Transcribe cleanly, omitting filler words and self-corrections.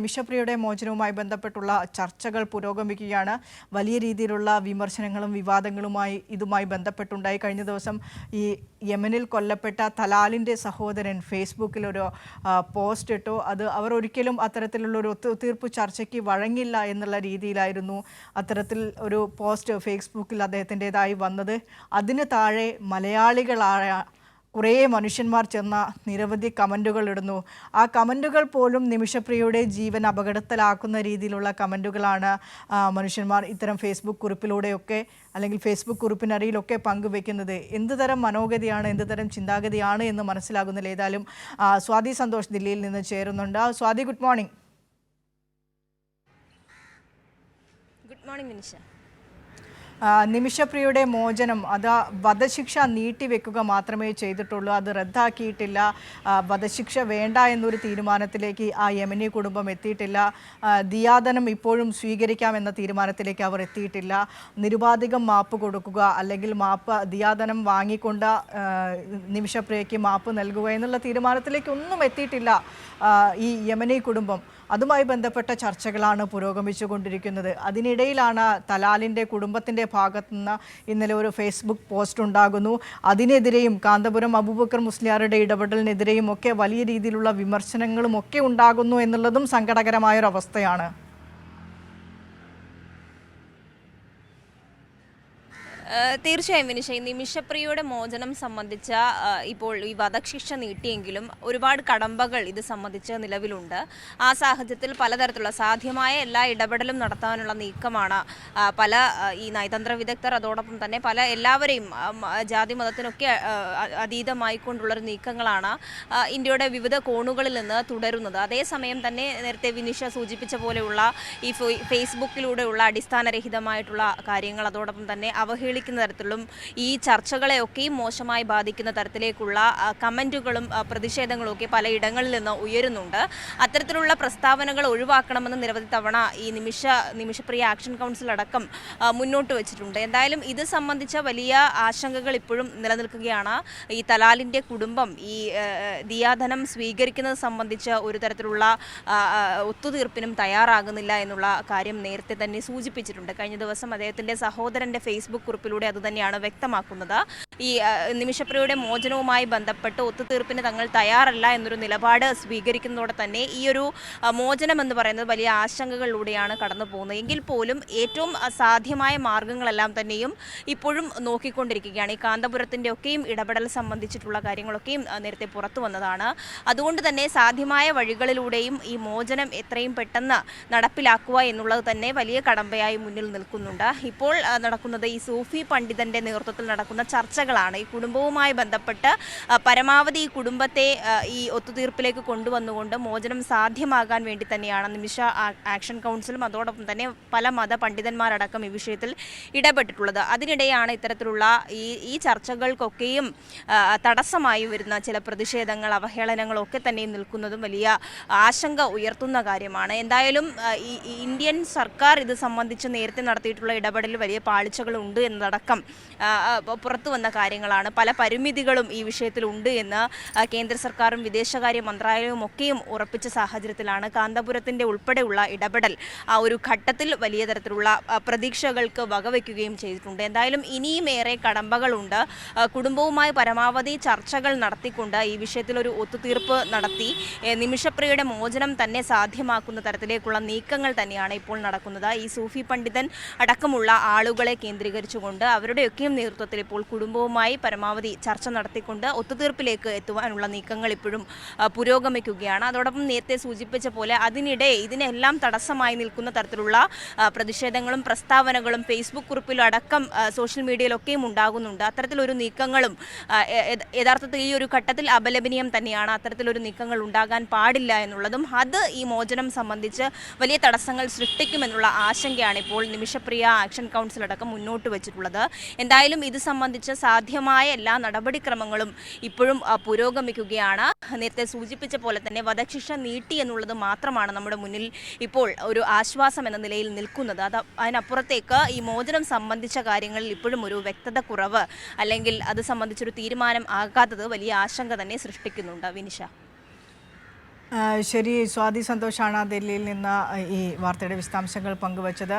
നിമിഷപ്രിയയുടെ മോചനവുമായി ബന്ധപ്പെട്ടുള്ള ചർച്ചകൾ പുരോഗമിക്കുകയാണ്. വലിയ രീതിയിലുള്ള വിമർശനങ്ങളും വിവാദങ്ങളുമായി ഇതുമായി ബന്ധപ്പെട്ടുണ്ടായി. കഴിഞ്ഞ ദിവസം ഈ യമനിൽ കൊല്ലപ്പെട്ട തലാലിൻ്റെ സഹോദരൻ ഫേസ്ബുക്കിൽ ഒരു പോസ്റ്റ് ഇട്ടു. അത് അവർ ഒരിക്കലും അത്തരത്തിലുള്ള ഒരു ഒത്തുതീർപ്പ് ചർച്ചയ്ക്ക് വഴങ്ങില്ല എന്നുള്ള രീതിയിലായിരുന്നു അത്തരത്തിൽ ഒരു പോസ്റ്റ് ഫേസ്ബുക്കിൽ അദ്ദേഹത്തിൻ്റെതായി വന്നത്. അതിന് താഴെ മലയാളികളായ കുറേ മനുഷ്യന്മാർ ചെന്ന നിരവധി കമൻറ്റുകൾ ഇടുന്നു. ആ കമൻറ്റുകൾ പോലും നിമിഷപ്രിയയുടെ ജീവൻ അപകടത്തിലാക്കുന്ന രീതിയിലുള്ള കമൻറ്റുകളാണ് മനുഷ്യന്മാർ ഇത്തരം ഫേസ്ബുക്ക് കുറിപ്പിലൂടെയൊക്കെ അല്ലെങ്കിൽ ഫേസ്ബുക്ക് കുറിപ്പിനടിയിലൊക്കെ പങ്കുവെക്കുന്നത്. എന്ത് തരം മനോഗതിയാണ്, എന്ത് തരം ചിന്താഗതിയാണ് എന്ന് മനസ്സിലാകുന്നില്ല. ഏതായാലും സ്വാതി സന്തോഷ് ദില്ലിയിൽ നിന്ന് ചേരുന്നുണ്ട്. Swathi, good morning. Good morning Nimisha. നിമിഷപ്രിയയുടെ മോചനം അത് വധശിക്ഷ നീട്ടിവെക്കുക മാത്രമേ ചെയ്തിട്ടുള്ളൂ, അത് റദ്ദാക്കിയിട്ടില്ല. വധശിക്ഷ വേണ്ട എന്നൊരു തീരുമാനത്തിലേക്ക് ആ യമനി കുടുംബം എത്തിയിട്ടില്ല. ദിയാദനം ഇപ്പോഴും സ്വീകരിക്കാമെന്ന തീരുമാനത്തിലേക്ക് അവർ എത്തിയിട്ടില്ല. നിരുപാധികം മാപ്പ് കൊടുക്കുക അല്ലെങ്കിൽ ദിയാദനം വാങ്ങിക്കൊണ്ട് നിമിഷപ്രിയയ്ക്ക് മാപ്പ് നൽകുക എന്നുള്ള തീരുമാനത്തിലേക്ക് ഒന്നും എത്തിയിട്ടില്ല ഈ യമനി കുടുംബം. അതുമായി ബന്ധപ്പെട്ട ചർച്ചകളാണ് പുരോഗമിച്ചുകൊണ്ടിരിക്കുന്നത്. അതിനിടയിലാണ് തലാലിൻ്റെ കുടുംബത്തിൻ്റെ ഭാഗത്തുനിന്ന് ഇന്നലെ ഒരു ഫേസ്ബുക്ക് പോസ്റ്റ് ഉണ്ടാകുന്നു. അതിനെതിരെയും കാന്തപുരം അബൂബക്കർ മുസ്ലിയാരുടെ ഇടപെടലിനെതിരെയും ഒക്കെ വലിയ രീതിയിലുള്ള വിമർശനങ്ങളും ഒക്കെ ഉണ്ടാകുന്നു എന്നുള്ളതും സങ്കടകരമായൊരവസ്ഥയാണ്. തീർച്ചയായും വിനിഷ, ഈ നിമിഷപ്രിയയുടെ മോചനം സംബന്ധിച്ച ഇപ്പോൾ ഈ വധശിക്ഷ നീട്ടിയെങ്കിലും ഒരുപാട് കടമ്പകൾ ഇത് സംബന്ധിച്ച് നിലവിലുണ്ട്. ആ സാഹചര്യത്തിൽ പലതരത്തിലുള്ള സാധ്യമായ എല്ലാ ഇടപെടലും നടത്താനുള്ള നീക്കമാണ് പല ഈ നയതന്ത്ര വിദഗ്ധർ, അതോടൊപ്പം തന്നെ എല്ലാവരെയും ജാതി മതത്തിനൊക്കെ അതീതമായിക്കൊണ്ടുള്ളൊരു നീക്കങ്ങളാണ് ഇന്ത്യയുടെ വിവിധ കോണുകളിൽ നിന്ന് തുടരുന്നത്. അതേസമയം തന്നെ നേരത്തെ വിനിഷ സൂചിപ്പിച്ച പോലെയുള്ള ഈ ഫേസ്ബുക്കിലൂടെയുള്ള അടിസ്ഥാനരഹിതമായിട്ടുള്ള കാര്യങ്ങൾ, അതോടൊപ്പം തന്നെ അവഹേളിക്കുന്ന തരത്തിലും ഈ ചർച്ചകളെയൊക്കെയും മോശമായി ബാധിക്കുന്ന തരത്തിലേക്കുള്ള കമൻറ്റുകളും പ്രതിഷേധങ്ങളും ഒക്കെ പലയിടങ്ങളിൽ നിന്ന് ഉയരുന്നുണ്ട്. അത്തരത്തിലുള്ള പ്രസ്താവനകൾ ഒഴിവാക്കണമെന്ന് നിരവധി തവണ ഈ നിമിഷപ്രിയ ആക്ഷൻ കൗൺസിൽ അടക്കം മുന്നോട്ട് വെച്ചിട്ടുണ്ട്. എന്തായാലും ഇത് സംബന്ധിച്ച വലിയ ആശങ്കകൾ ഇപ്പോഴും നിലനിൽക്കുകയാണ്. ഈ തലാലിൻ്റെ കുടുംബം ഈ ദിയാധനം സ്വീകരിക്കുന്നത് സംബന്ധിച്ച് ഒരു തരത്തിലുള്ള ഒത്തുതീർപ്പിനും തയ്യാറാകുന്നില്ല എന്നുള്ള കാര്യം നേരത്തെ തന്നെ സൂചിപ്പിച്ചിട്ടുണ്ട്. കഴിഞ്ഞ ദിവസം അദ്ദേഹത്തിൻ്റെ സഹോദരൻ്റെ ഫേസ്ബുക്ക് കുറിപ്പിലൂടെ അതുതന്നെയാണ് വ്യക്തമാക്കുന്നത്. ഈ നിമിഷപ്രിയയുടെ മോചനവുമായി ബന്ധപ്പെട്ട് ഒത്തുതീർപ്പിന് തങ്ങൾ തയ്യാറല്ല എന്നൊരു നിലപാട് സ്വീകരിക്കുന്നതോടെ തന്നെ ഈ ഒരു മോചനം എന്ന് പറയുന്നത് വലിയ ആശങ്കകളിലൂടെയാണ് കടന്നു പോകുന്നത്. എങ്കിൽ പോലും ഏറ്റവും സാധ്യമായ മാർഗങ്ങളെല്ലാം തന്നെയും ഇപ്പോഴും നോക്കിക്കൊണ്ടിരിക്കുകയാണ്. ഈ കാന്തപുരത്തിൻ്റെ ഒക്കെയും ഇടപെടൽ സംബന്ധിച്ചിട്ടുള്ള കാര്യങ്ങളൊക്കെയും നേരത്തെ പുറത്തു വന്നതാണ്. അതുകൊണ്ട് തന്നെ സാധ്യമായ വഴികളിലൂടെയും ഈ മോചനം എത്രയും പെട്ടെന്ന് നടപ്പിലാക്കുക എന്നുള്ളത് തന്നെ വലിയ കടമ്പയായി മുന്നിൽ നിൽക്കുന്നുണ്ട്. ഇപ്പോൾ നടക്കുന്നത് ഈ സൂഫി പണ്ഡിതന്റെ നേതൃത്വത്തിൽ നടക്കുന്ന ചർച്ചകളാണ്. ഈ കുടുംബവുമായി ബന്ധപ്പെട്ട് പരമാവധി ഈ കുടുംബത്തെ ഈ ഒത്തുതീർപ്പിലേക്ക് കൊണ്ടുവന്നുകൊണ്ട് മോചനം സാധ്യമാകാൻ വേണ്ടി തന്നെയാണ് നിമിഷ ആക്ഷൻ കൗൺസിലും അതോടൊപ്പം തന്നെ പല മത പണ്ഡിതന്മാരടക്കം ഈ വിഷയത്തിൽ ഇടപെട്ടിട്ടുള്ളത്. അതിനിടെയാണ് ഇത്തരത്തിലുള്ള ഈ ചർച്ചകൾക്കൊക്കെയും തടസ്സമായി വരുന്ന ചില പ്രതിഷേധങ്ങൾ, അവഹേളനങ്ങളൊക്കെ തന്നെ നിൽക്കുന്നതും വലിയ ആശങ്ക ഉയർത്തുന്ന കാര്യമാണ്. എന്തായാലും ഈ ഇന്ത്യൻ സർക്കാർ ഇത് സംബന്ധിച്ച് നേരത്തെ നടത്തിയിട്ടുള്ള ഇടപെടലിൽ വലിയ പാളിച്ചകളുണ്ട് എന്നതടക്കം പുറത്തു വന്ന കാര്യങ്ങളാണ്. പല പരിമിതികളും ഈ വിഷയത്തിലുണ്ട് എന്ന് കേന്ദ്ര സർക്കാരും വിദേശകാര്യ മന്ത്രാലയവും ഒക്കെയും ഉറപ്പിച്ച സാഹചര്യത്തിലാണ് കാന്തപുരത്തിൻ്റെ ഉൾപ്പെടെയുള്ള ഇടപെടൽ ആ ഒരു ഘട്ടത്തിൽ വലിയ തരത്തിലുള്ള പ്രതീക്ഷകൾക്ക് വകവയ്ക്കുകയും ചെയ്തിട്ടുണ്ട്. എന്തായാലും ഇനിയും ഏറെ കടമ്പകളുണ്ട്. കുടുംബവുമായി പരമാവധി ചർച്ചകൾ നടത്തിക്കൊണ്ട് ഈ വിഷയത്തിൽ ഒരു ഒത്തുതീർപ്പ് നടത്തി നിമിഷപ്രിയയുടെ മോചനം തന്നെ സാധ്യമാക്കുന്ന തരത്തിലേക്കുള്ള നീക്കങ്ങൾ തന്നെയാണ് ഇപ്പോൾ നടക്കുന്നത്. ഈ സൂഫി പണ്ഡിതൻ അടക്കമുള്ള ആളുകളെ കേന്ദ്രീകരിച്ചുകൊണ്ട് അവരുടെയൊക്കെയും നേതൃത്വത്തിൽ ഇപ്പോൾ കുടുംബവുമായി പരമാവധി ചർച്ച നടത്തിക്കൊണ്ട് ഒത്തുതീർപ്പിലേക്ക് എത്തുവാനുള്ള നീക്കങ്ങൾ ഇപ്പോഴും പുരോഗമിക്കുകയാണ്. അതോടൊപ്പം നേരത്തെ സൂചിപ്പിച്ച പോലെ അതിനിടെ ഇതിനെല്ലാം തടസ്സമായി നിൽക്കുന്ന തരത്തിലുള്ള പ്രതിഷേധങ്ങളും പ്രസ്താവനകളും ഫേസ്ബുക്ക് കുറിപ്പിലടക്കം സോഷ്യൽ മീഡിയയിലൊക്കെയും ഉണ്ടാകുന്നുണ്ട്. അത്തരത്തിലൊരു നീക്കങ്ങളും യഥാർത്ഥത്തിൽ ഈ ഒരു ഘട്ടത്തിൽ അപലപനീയം തന്നെയാണ്. അത്തരത്തിലൊരു നീക്കങ്ങൾ ഉണ്ടാകാൻ പാടില്ല എന്നുള്ളതും അത് ഈ മോചനം സംബന്ധിച്ച് വലിയ തടസ്സങ്ങൾ സൃഷ്ടിക്കുമെന്നുള്ള ആശങ്കയാണ് ഇപ്പോൾ നിമിഷപ്രിയ ആക്ഷൻ കൗൺസിൽ അടക്കം മുന്നോട്ട് വെച്ചിട്ടുള്ളത്. എന്തായാലും ഇത് സംബന്ധിച്ച് സാധ്യമായ എല്ലാ നടപടിക്രമങ്ങളും ഇപ്പോഴും പുരോഗമിക്കുകയാണ്. നേരത്തെ സൂചിപ്പിച്ച പോലെ തന്നെ വധശിക്ഷ നീട്ടി എന്നുള്ളത് മാത്രമാണ് നമ്മുടെ മുന്നിൽ ഇപ്പോൾ ഒരു ആശ്വാസം എന്ന നിലയിൽ നിൽക്കുന്നത്. അതിനപ്പുറത്തേക്ക് ഈ മോചനം സംബന്ധിച്ച കാര്യങ്ങളിൽ ഇപ്പോഴും ഒരു വ്യക്തത കുറവ് അല്ലെങ്കിൽ അത് സംബന്ധിച്ചൊരു തീരുമാനം ആകാത്തത് വലിയ ആശങ്ക തന്നെ സൃഷ്ടിക്കുന്നുണ്ട്. വിനിഷ. ശരി, സ്വാതി സന്തോഷാണ് ഡൽഹിയിൽ നിന്ന് ഈ വാർത്തയുടെ വിശദാംശങ്ങൾ പങ്കുവച്ചത്.